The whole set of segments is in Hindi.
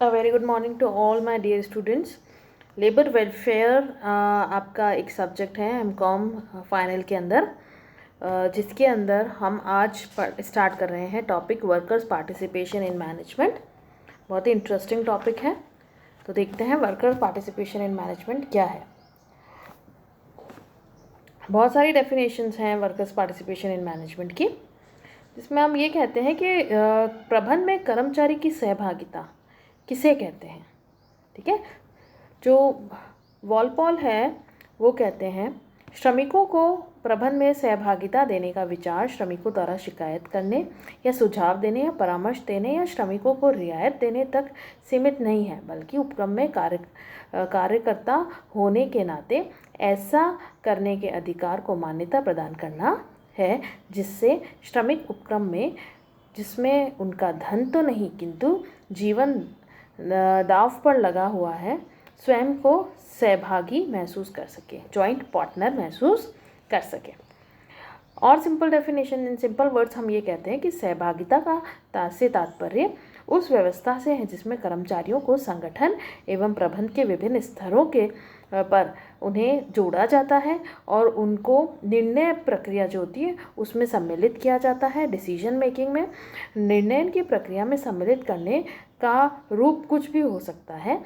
A very good morning to all my dear students. Labour welfare आपका एक सब्जेक्ट है एमकॉम फाइनल के अंदर, जिसके अंदर हम आज स्टार्ट कर रहे हैं topic workers participation in management. बहुत ही इंटरेस्टिंग टॉपिक है, तो देखते हैं वर्कर्स पार्टिसिपेशन इन मैनेजमेंट क्या है। बहुत सारी डेफिनेशंस हैं वर्कर्स पार्टिसिपेशन इन मैनेजमेंट की, जिसमें हम ये कहते हैं कि प्रबंधन में कर्मचारी की सहभागिता किसे कहते हैं। ठीक है, जो वॉलपॉल है वो कहते हैं श्रमिकों को प्रबंधन में सहभागिता देने का विचार श्रमिकों द्वारा शिकायत करने या सुझाव देने या परामर्श देने या श्रमिकों को रियायत देने तक सीमित नहीं है, बल्कि उपक्रम में कार्यकर्ता होने के नाते ऐसा करने के अधिकार को मान्यता प्रदान करना है, जिससे श्रमिक उपक्रम में, जिसमें उनका धन तो नहीं किंतु जीवन दांव पर लगा हुआ है, स्वयं को सहभागी महसूस कर सके, जॉइंट पार्टनर महसूस कर सके। और simple definition, in simple words हम ये कहते हैं कि सहभागिता का से तात्पर्य उस व्यवस्था से है जिसमें कर्मचारियों को संगठन एवं प्रबंधन के विभिन्न स्तरों के पर उन्हें जोड़ा जाता है और उनको निर्णय प्रक्रिया जो होती है उसमें सम्मिलित किया जाता है। डिसीजन मेकिंग में निर्णय की प्रक्रिया में सम्मिलित करने का रूप कुछ भी हो सकता है,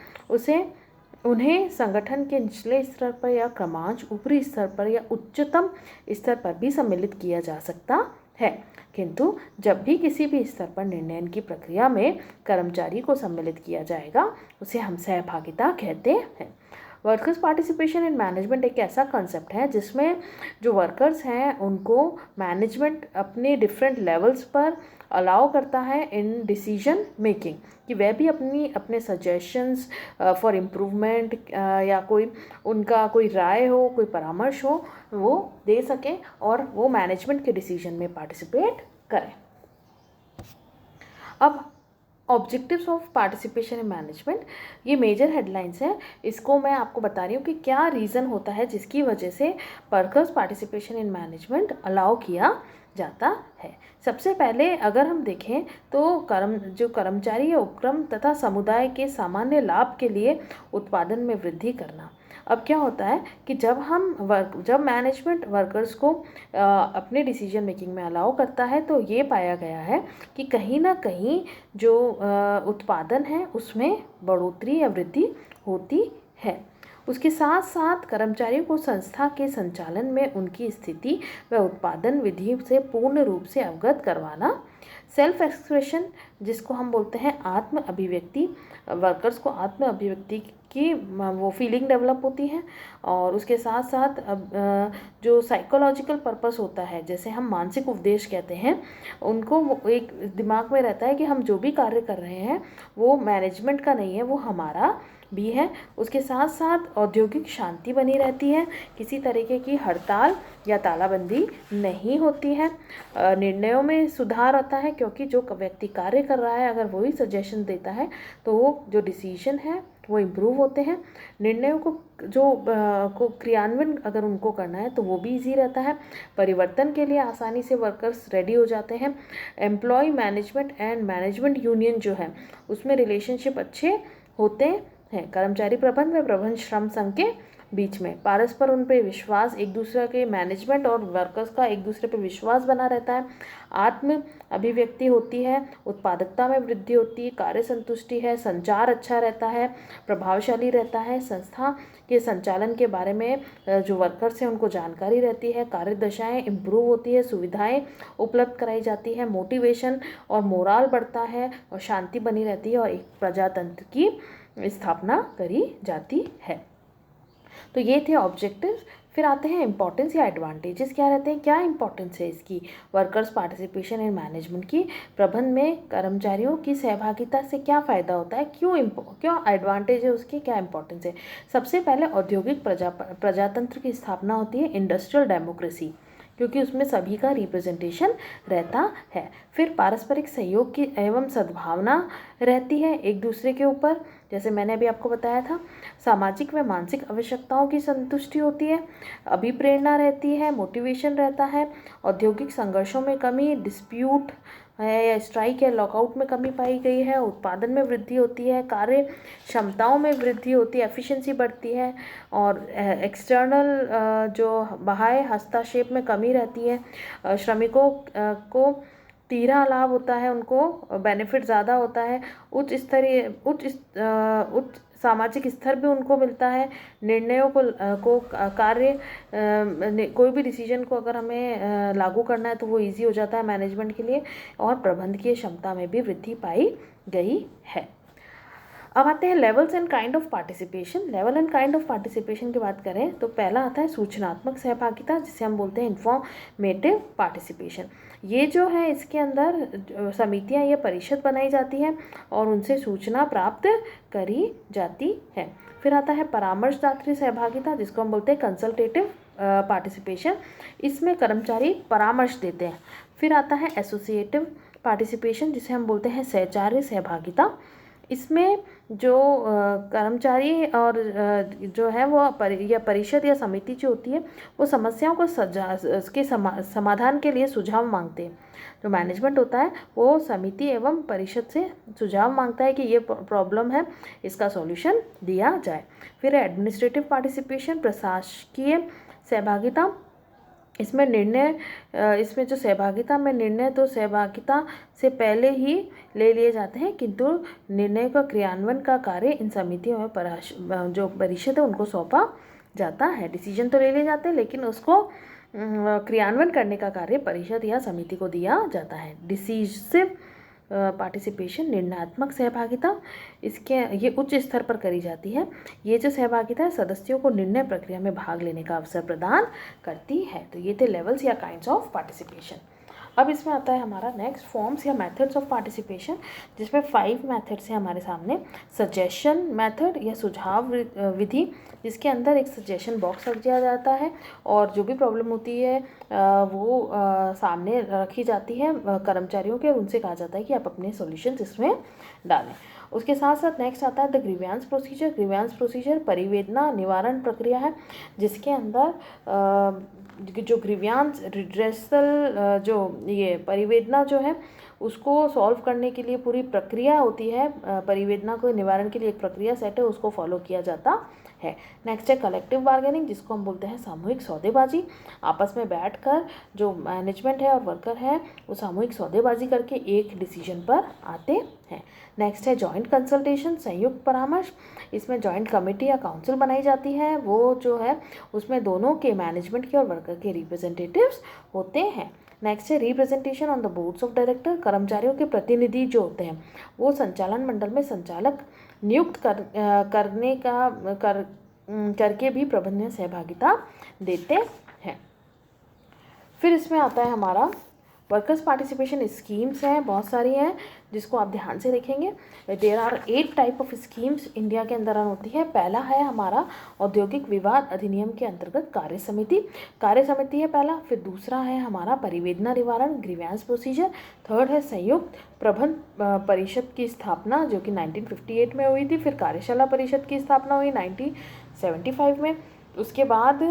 उन्हें संगठन के निचले स्तर पर या क्रमांश ऊपरी स्तर पर या उच्चतम स्तर पर भी सम्मिलित किया जा सकता है, किंतु जब भी किसी भी स्तर पर निर्णय की प्रक्रिया में कर्मचारी को सम्मिलित किया जाएगा उसे हम सहभागिता कहते हैं। वर्कर्स पार्टिसिपेशन इन मैनेजमेंट एक ऐसा कंसेप्ट है जिसमें जो वर्कर्स हैं उनको मैनेजमेंट अपने डिफरेंट लेवल्स पर अलाउ करता है इन डिसीजन मेकिंग, कि वह भी अपने सजेशंस फॉर इम्प्रूवमेंट या कोई उनका कोई राय हो, कोई परामर्श हो, वो दे सकें और वो मैनेजमेंट के डिसीजन में पार्टिसिपेट करें। अब objectives of participation in management, ये मेजर हेडलाइंस हैं। इसको मैं आपको बता रही हूँ कि क्या रीज़न होता है जिसकी वजह से workers participation in management allow किया जाता है। सबसे पहले अगर हम देखें तो कर्मचारी या उपक्रम तथा समुदाय के सामान्य लाभ के लिए उत्पादन में वृद्धि करना। अब क्या होता है कि जब मैनेजमेंट वर्कर्स को अपने डिसीजन मेकिंग में अलाउ करता है तो ये पाया गया है कि कहीं ना कहीं जो उत्पादन है उसमें बढ़ोतरी या वृद्धि होती है। उसके साथ साथ कर्मचारियों को संस्था के संचालन में उनकी स्थिति व उत्पादन विधि से पूर्ण रूप से अवगत करवाना। सेल्फ एक्सप्रेशन, जिसको हम बोलते हैं आत्म अभिव्यक्ति, वर्कर्स को आत्म अभिव्यक्ति की वो फीलिंग डेवलप होती है। और उसके साथ साथ जो साइकोलॉजिकल पर्पस होता है, जैसे हम मानसिक उपदेश कहते हैं, उनको एक दिमाग में रहता है कि हम जो भी कार्य कर रहे हैं वो मैनेजमेंट का नहीं है, वो हमारा भी है। उसके साथ साथ औद्योगिक शांति बनी रहती है, किसी तरीके की हड़ताल या तालाबंदी नहीं होती है। निर्णयों में सुधार आता है, क्योंकि जो व्यक्ति कार्य कर रहा है अगर वही सजेशन देता है तो वो जो डिसीजन है वो इम्प्रूव होते हैं। निर्णयों को क्रियान्वयन अगर उनको करना है तो वो भी इजी रहता है। परिवर्तन के लिए आसानी से वर्कर्स रेडी हो जाते हैं। Employee management and management union जो है उसमें रिलेशनशिप अच्छे होते हैं। कर्मचारी प्रबंधन व प्रबंधन श्रम संघ के बीच में परस्पर उन पे विश्वास, एक दूसरे के मैनेजमेंट और वर्कर्स का एक दूसरे पे विश्वास बना रहता है। आत्म अभिव्यक्ति होती है, उत्पादकता में वृद्धि होती है, कार्य संतुष्टि है, संचार अच्छा रहता है, प्रभावशाली रहता है, संस्था के संचालन के बारे में जो वर्कर्स हैं उनको जानकारी रहती है, कार्य दशाएँ इम्प्रूव होती है, सुविधाएँ उपलब्ध कराई जाती है, मोटिवेशन और मोराल बढ़ता है और शांति बनी रहती है और एक प्रजातंत्र की स्थापना करी जाती है। तो ये थे ऑब्जेक्टिव्स। फिर आते हैं इम्पॉर्टेंस या एडवांटेजेस क्या रहते हैं, क्या इंपॉर्टेंस है इसकी वर्कर्स पार्टिसिपेशन इन मैनेजमेंट की। प्रबंधन में कर्मचारियों की सहभागिता से क्या फ़ायदा होता है, क्यों एडवांटेज है उसकी, क्या इंपॉर्टेंस है। सबसे पहले औद्योगिक प्रजातंत्र की स्थापना होती है, इंडस्ट्रियल डेमोक्रेसी, क्योंकि उसमें सभी का रिप्रेजेंटेशन रहता है। फिर पारस्परिक सहयोग की एवं सद्भावना रहती है एक दूसरे के ऊपर, जैसे मैंने अभी आपको बताया था। सामाजिक व मानसिक आवश्यकताओं की संतुष्टि होती है, अभिप्रेरणा रहती है, मोटिवेशन रहता है। औद्योगिक संघर्षों में कमी, डिस्प्यूट है या स्ट्राइक या लॉकआउट में कमी पाई गई है, उत्पादन में वृद्धि होती है, कार्य क्षमताओं में वृद्धि होती है, एफिशिएंसी बढ़ती है, और एक्सटर्नल जो बाह्य हस्तक्षेप में कमी रहती है, श्रमिकों को तीरा लाभ होता है, उनको बेनिफिट ज़्यादा होता है, उच्च सामाजिक स्तर भी उनको मिलता है, निर्णयों को कार्य कोई भी डिसीजन को अगर हमें लागू करना है तो वो इजी हो जाता है मैनेजमेंट के लिए, और प्रबंधकीय क्षमता में भी वृद्धि पाई गई है। अब आते हैं levels and kind of participation. Level and kind of participation की बात करें तो पहला आता है सूचनात्मक सहभागिता, जिसे हम बोलते हैं इन्फॉर्मेटिव पार्टिसिपेशन। ये जो है इसके अंदर समितियां या परिषद बनाई जाती हैं और उनसे सूचना प्राप्त करी जाती है। फिर आता है परामर्शदात्री सहभागिता, जिसको हम बोलते हैं कंसल्टेटिव पार्टिसिपेशन। इसमें कर्मचारी परामर्श देते हैं। फिर आता है एसोसिएटिव पार्टिसिपेशन, जिसे हम बोलते हैं सहचार्य सहभागिता। इसमें जो कर्मचारी और जो है वो या परिषद या समिति जो होती है वो समस्याओं को उसके समाधान के लिए सुझाव मांगते हैं। जो मैनेजमेंट होता है वो समिति एवं परिषद से सुझाव मांगता है कि ये प्रॉब्लम है, इसका सॉल्यूशन दिया जाए। फिर एडमिनिस्ट्रेटिव पार्टिसिपेशन, प्रशासकीय सहभागिता। इसमें जो सहभागिता में निर्णय तो सहभागिता से पहले ही ले लिए जाते हैं, किंतु निर्णय का क्रियान्वयन का कार्य इन समितियों में जो परिषद है उनको सौंपा जाता है। डिसीजन तो ले लिए जाते हैं लेकिन उसको क्रियान्वयन करने का कार्य परिषद या समिति को दिया जाता है। डिसीसिव पार्टिसिपेशन, निर्णयात्मक सहभागिता, ये उच्च स्तर पर करी जाती है। ये जो सहभागिता है सदस्यों को निर्णय प्रक्रिया में भाग लेने का अवसर प्रदान करती है। तो ये थे लेवल्स या काइंड्स ऑफ पार्टिसिपेशन। अब इसमें आता है हमारा नेक्स्ट फॉर्म्स या मेथड्स ऑफ पार्टिसिपेशन, जिसमें 5 मेथड्स हैं हमारे सामने। सजेशन मेथड या सुझाव विधि, जिसके अंदर एक सजेशन बॉक्स रख दिया जाता है और जो भी प्रॉब्लम होती है वो सामने रखी जाती है कर्मचारियों के, और उनसे कहा जाता है कि आप अपने सॉल्यूशंस इसमें डालें। उसके साथ साथ नेक्स्ट आता है the grievance procedure. Grievance procedure परिवेदना निवारण प्रक्रिया है, जिसके अंदर जो ग्रीवियंस रिड्रेसल जो ये परिवेदना जो है उसको सॉल्व करने के लिए पूरी प्रक्रिया होती है। परिवेदना को निवारण के लिए एक प्रक्रिया सेट है, उसको फॉलो किया जाता है। नेक्स्ट है कलेक्टिव बार्गेनिंग, जिसको हम बोलते हैं सामूहिक सौदेबाजी। आपस में बैठकर जो मैनेजमेंट है और वर्कर है वो सामूहिक सौदेबाजी करके एक डिसीजन पर आते हैं। नेक्स्ट है जॉइंट कंसल्टेशन, संयुक्त परामर्श। इसमें जॉइंट कमेटी या काउंसिल बनाई जाती है, वो जो है उसमें दोनों के मैनेजमेंट के और वर्कर के रिप्रेजेंटेटिव्स होते हैं। नेक्स्ट है representation on the boards of director. कर्मचारियों के प्रतिनिधि जो होते हैं वो संचालन मंडल में संचालक नियुक्त करके भी प्रबंधन सहभागिता देते हैं। फिर इसमें आता है हमारा वर्कर्स पार्टिसिपेशन स्कीम्स हैं, बहुत सारी हैं जिसको आप ध्यान से देखेंगे। There are 8 type of schemes India के अंदर रन होती है। पहला है हमारा औद्योगिक विवाद अधिनियम के अंतर्गत कार्य समिति है पहला। फिर दूसरा है हमारा परिवेदना निवारण ग्रीवियंस प्रोसीजर। थर्ड है संयुक्त प्रबंध परिषद की स्थापना जो कि 1958 में हुई थी। फिर कार्यशाला परिषद की स्थापना हुई 1975 में। उसके बाद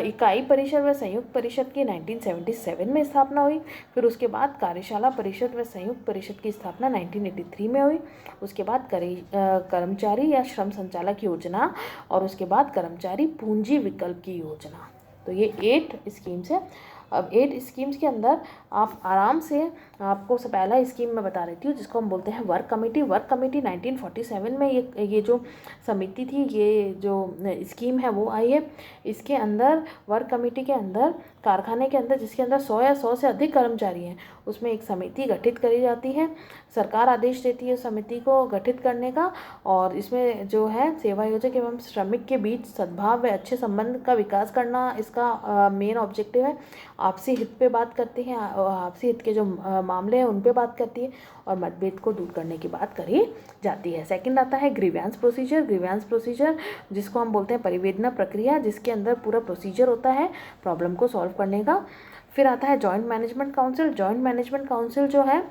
इकाई परिषद व संयुक्त परिषद की 1977 में स्थापना हुई। फिर उसके बाद कार्यशाला परिषद व संयुक्त परिषद की स्थापना 1983 में हुई। उसके बाद कर्मचारी या श्रम संचालक योजना, और उसके बाद कर्मचारी पूंजी विकल्प की योजना। तो ये 8 स्कीम्स है। अब 8 स्कीम्स के अंदर आप आराम से, आपको पहला स्कीम मैं बता रही हूँ जिसको हम बोलते हैं वर्क कमेटी। वर्क कमेटी 1947 में ये जो समिति थी, ये जो स्कीम है वो आई है। इसके अंदर वर्क कमेटी के अंदर कारखाने के अंदर जिसके अंदर 100 या 100 से अधिक कर्मचारी हैं, उसमें एक समिति गठित करी जाती है। सरकार आदेश देती है समिति को गठित करने का, और इसमें जो है सेवा योजक एवं श्रमिक के बीच सद्भाव व अच्छे संबंध का विकास करना इसका मेन ऑब्जेक्टिव है। आपसी हित पे बात करती है, आपसी हित के जो मामले हैं उन पे बात करती है, और मतभेद को दूर करने की बात करी जाती है। सेकंड आता है ग्रीवियंस प्रोसीजर जिसको हम बोलते हैं परिवेदना प्रक्रिया, जिसके अंदर पूरा प्रोसीजर होता है प्रॉब्लम को सॉल्व करने का। फिर आता है जॉइंट मैनेजमेंट काउंसिल जो है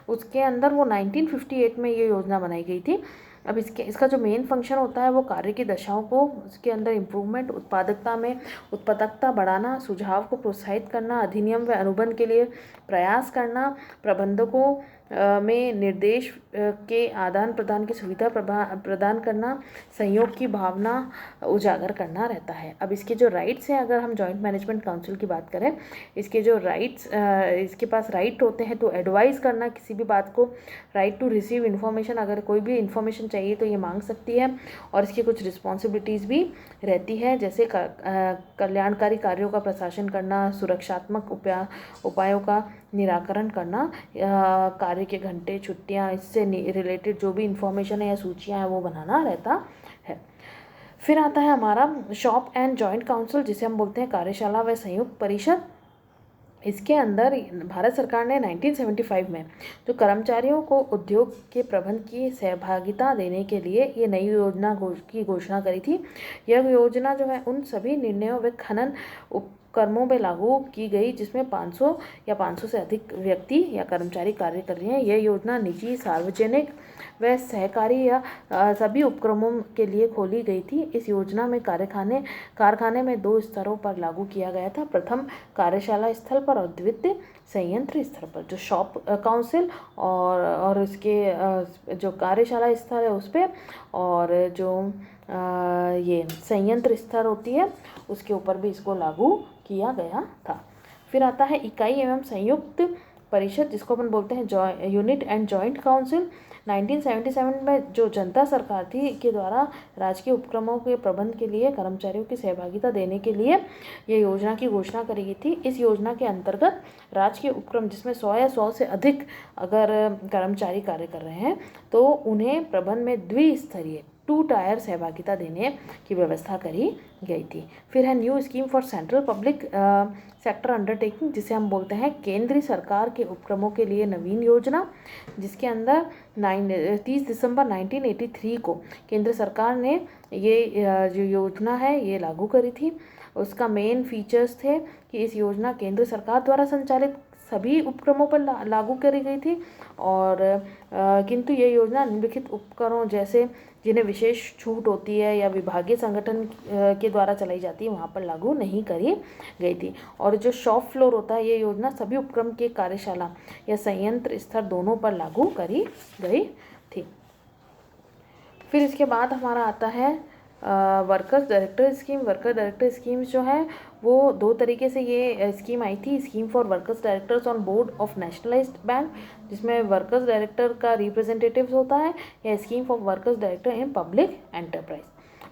उसके अंदर वो 1958 में ये योजना बनाई गई थी। अब इसका जो मेन फंक्शन होता है वो कार्य की दशाओं को, उसके अंदर इम्प्रूवमेंट, उत्पादकता बढ़ाना, सुझाव को प्रोत्साहित करना, अधिनियम व अनुबंध के लिए प्रयास करना, प्रबंधकों में निर्देश के आदान प्रदान की सुविधा प्रदान करना, सहयोग की भावना उजागर करना रहता है। अब इसके जो राइट्स हैं, अगर हम जॉइंट मैनेजमेंट काउंसिल की बात करें, इसके जो राइट्स, इसके पास राइट होते हैं टू एडवाइस करना किसी भी बात को, राइट टू रिसीव इन्फॉर्मेशन, अगर कोई भी इन्फॉर्मेशन चाहिए तो ये मांग सकती है, और इसकी कुछ रिस्पॉन्सिबिलिटीज़ भी रहती है, जैसे कल्याणकारी कार्यों का प्रशासन करना, सुरक्षात्मक उपायों का निराकरण करना, कार्य के घंटे, छुट्टियां, इससे रिलेटेड जो भी इंफॉर्मेशन है या सूचियां हैं वो बनाना रहता है। फिर आता है हमारा शॉप एंड जॉइंट काउंसिल, जिसे हम बोलते हैं कार्यशाला व संयुक्त परिषद। इसके अंदर भारत सरकार ने 1975 में जो कर्मचारियों को उद्योग के प्रबंध की सहभागिता देने के लिए ये नई योजना की घोषणा करी थी। यह योजना जो है उन सभी निर्णयों व खनन उपक्रमों में लागू की गई जिसमें 500 या 500 से अधिक व्यक्ति या कर्मचारी कार्य कर रहे हैं। यह योजना निजी, सार्वजनिक व सहकारी या सभी उपक्रमों के लिए खोली गई थी। इस योजना में कारखाने में 2 स्तरों पर लागू किया गया था। प्रथम कार्यशाला स्थल पर और द्वितीय संयंत्र स्तर पर। जो शॉप काउंसिल और इसके जो कार्यशाला स्थल है उस पर, और जो ये संयंत्र स्तर होती है उसके ऊपर भी इसको लागू किया गया था। फिर आता है इकाई एवं संयुक्त परिषद, जिसको अपन बोलते हैं यूनिट एंड जॉइंट काउंसिल। 1977 में जो जनता सरकार थी के द्वारा राजकीय उपक्रमों के प्रबंध के लिए कर्मचारियों की सहभागिता देने के लिए ये योजना की घोषणा करी गई थी। इस योजना के अंतर्गत राजकीय उपक्रम जिसमें 100 या 100 से अधिक अगर कर्मचारी कार्य कर रहे हैं तो उन्हें प्रबंध में द्विस्तरीय 2 टायर सहभागिता देने की व्यवस्था करी गई थी। फिर है new scheme for central public sector undertaking, जिसे हम बोलते हैं केंद्रीय सरकार के उपक्रमों के लिए नवीन योजना, जिसके अंदर 30 दिसंबर 1983 को केंद्र सरकार ने ये जो योजना है ये लागू करी थी। उसका मेन फीचर्स थे कि इस योजना केंद्र सरकार द्वारा संचालित सभी उपक्रमों पर लागू करी गई थी, और किंतु ये योजना निम्नलिखित उपकरणों जैसे जिन्हें विशेष छूट होती है या विभागीय संगठन के द्वारा चलाई जाती है वहाँ पर लागू नहीं करी गई थी। और जो शॉप फ्लोर होता है ये योजना सभी उपक्रम के कार्यशाला या संयंत्र स्तर दोनों पर लागू करी गई थी। फिर इसके बाद हमारा आता है workers director scheme. Worker director schemes जो है वो 2 तरीके से ये स्कीम आई थी। Scheme for workers directors on board of nationalised bank, जिसमें वर्कर्स डायरेक्टर का रिप्रेजेंटेटिव होता है, या scheme for workers director in public enterprise.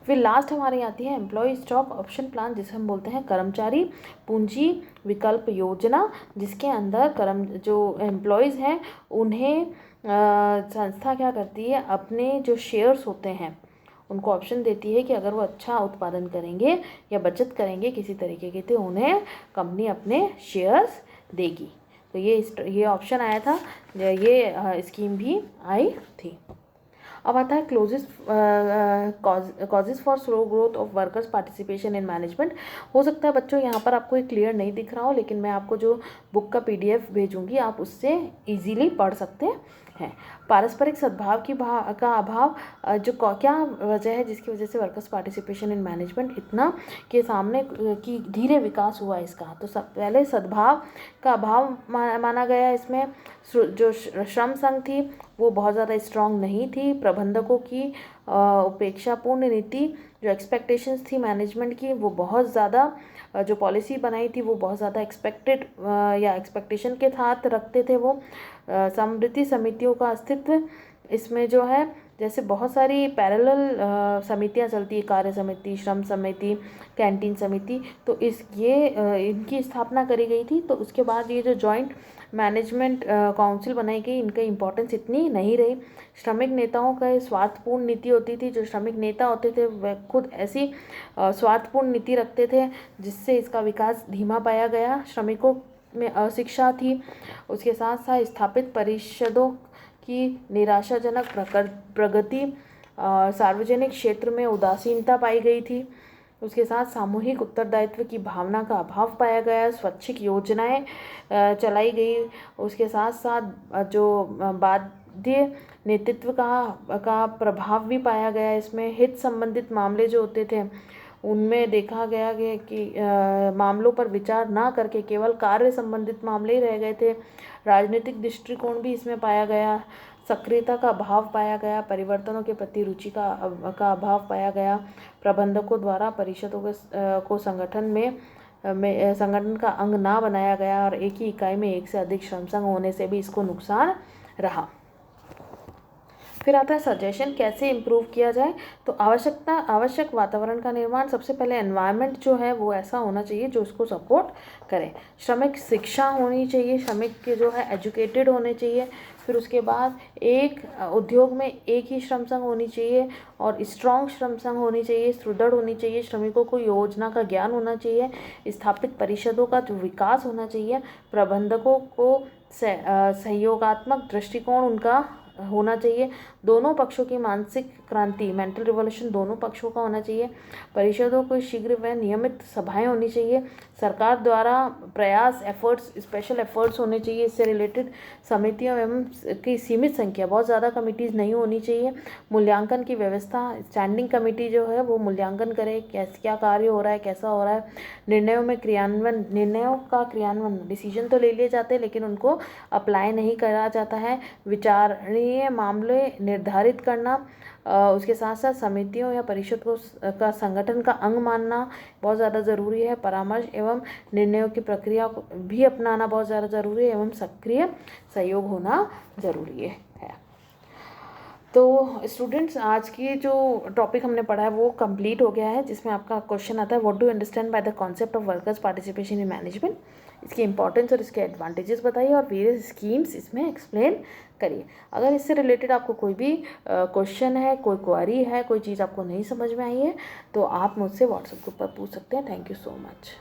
फिर लास्ट हमारी आती है एम्प्लॉय स्टॉक ऑप्शन प्लान, जिसे हम बोलते हैं कर्मचारी पूंजी विकल्प योजना, जिसके अंदर जो एम्प्लॉयज़ हैं उन्हें संस्था क्या करती है, अपने जो शेयर्स होते हैं उनको ऑप्शन देती है कि अगर वो अच्छा उत्पादन करेंगे या बचत करेंगे किसी तरीके की तो उन्हें कंपनी अपने शेयर्स देगी। तो ये ऑप्शन आया था, ये स्कीम भी आई थी। अब आता है causes for slow growth of workers participation in management. हो सकता है बच्चों यहाँ पर आपको ये क्लियर नहीं दिख रहा हो, लेकिन मैं आपको जो बुक का PDF भेजूंगी आप उससे इजीली पढ़ सकते हैं। पारस्परिक सद्भाव का अभाव जो क्या वजह है जिसकी वजह से वर्कर्स पार्टिसिपेशन इन मैनेजमेंट इतना के सामने कि धीरे विकास हुआ इसका, तो पहले सद्भाव का अभाव माना गया। इसमें जो श्रम संघ थी वो बहुत ज़्यादा स्ट्रांग नहीं थी। प्रबंधकों की उपेक्षापूर्ण नीति, जो एक्सपेक्टेशंस थी मैनेजमेंट की वो बहुत ज़्यादा, जो पॉलिसी बनाई थी वो बहुत ज़्यादा एक्सपेक्टेड या एक्सपेक्टेशन के साथ रखते थे वो। समृद्धि समितियों का अस्तित्व, इसमें जो है जैसे बहुत सारी पैरेलल समितियां चलती है, कार्य समिति, श्रम समिति, कैंटीन समिति, तो इनकी स्थापना करी गई थी। तो उसके बाद ये जो जॉइंट मैनेजमेंट काउंसिल बनाई गई, इनका इम्पोर्टेंस इतनी नहीं रही। श्रमिक नेताओं का स्वार्थपूर्ण नीति होती थी, जो श्रमिक नेता होते थे वह खुद ऐसी स्वार्थपूर्ण नीति रखते थे जिससे इसका विकास धीमा पाया गया। श्रमिकों में अशिक्षा थी, उसके साथ साथ स्थापित परिषदों की निराशाजनक प्रगति, सार्वजनिक क्षेत्र में उदासीनता पाई गई थी, उसके साथ सामूहिक उत्तरदायित्व की भावना का अभाव पाया गया, स्वैच्छिक योजनाएं चलाई गई, उसके साथ साथ जो बाद नेतृत्व का प्रभाव भी पाया गया। इसमें हित संबंधित मामले जो होते थे उनमें देखा गया कि मामलों पर विचार ना करके केवल कार्य संबंधित मामले ही रह गए थे। राजनीतिक दृष्टिकोण भी इसमें पाया गया। सक्रियता का अभाव पाया गया। परिवर्तनों के प्रति रुचि का अभाव पाया गया। प्रबंधकों द्वारा परिषदों को संगठन का अंग ना बनाया गया और एक ही इकाई में एक से अधिक श्रम संघ होने से भी इसको नुकसान रहा। फिर आता है सजेशन, कैसे इम्प्रूव किया जाए। तो आवश्यक वातावरण का निर्माण, सबसे पहले एनवायरनमेंट जो है वो ऐसा होना चाहिए जो उसको सपोर्ट करे। श्रमिक शिक्षा होनी चाहिए, श्रमिक के जो है एजुकेटेड होने चाहिए। फिर उसके बाद एक उद्योग में एक ही श्रम संघ होनी चाहिए और स्ट्रॉन्ग श्रम संघ होनी चाहिए, सुदृढ़ होनी चाहिए। श्रमिकों को योजना का ज्ञान होना चाहिए। स्थापित परिषदों का जो विकास होना चाहिए। प्रबंधकों को सहयोगात्मक दृष्टिकोण उनका होना चाहिए। दोनों पक्षों की मानसिक क्रांति, मेंटल रिवॉल्यूशन दोनों पक्षों का होना चाहिए। परिषदों को शीघ्र व नियमित सभाएं होनी चाहिए। सरकार द्वारा प्रयास, एफर्ट्स, स्पेशल एफर्ट्स होने चाहिए। इससे रिलेटेड समितियों एवं की सीमित संख्या, बहुत ज़्यादा कमिटीज़ नहीं होनी चाहिए। मूल्यांकन की व्यवस्था, स्टैंडिंग कमेटी जो है वो मूल्यांकन करे क्या कार्य हो रहा है, कैसा हो रहा है। निर्णयों का क्रियान्वयन, डिसीजन तो ले लिए जाते हैं लेकिन उनको अप्लाई नहीं करा जाता है। विचारणीय मामले निर्धारित करना, उसके साथ साथ समितियों या परिषद का संगठन का अंग मानना बहुत ज़्यादा ज़रूरी है। परामर्श एवं निर्णयों की प्रक्रिया को भी अपनाना बहुत ज़्यादा ज़रूरी है एवं सक्रिय सहयोग होना ज़रूरी है। तो स्टूडेंट्स, आज की जो टॉपिक हमने पढ़ा है वो कंप्लीट हो गया है, जिसमें आपका क्वेश्चन आता है what do understand by the concept of workers participation in management. इसकी इंपॉर्टेंस और इसके एडवांटेजेस बताइए और वेरियस स्कीम्स इसमें एक्सप्लेन करिए। अगर इससे रिलेटेड आपको कोई भी क्वेश्चन है, कोई क्वेरी है, कोई चीज़ आपको नहीं समझ में आई है तो आप मुझसे व्हाट्सएप ग्रुप पर पूछ सकते हैं। Thank you so much.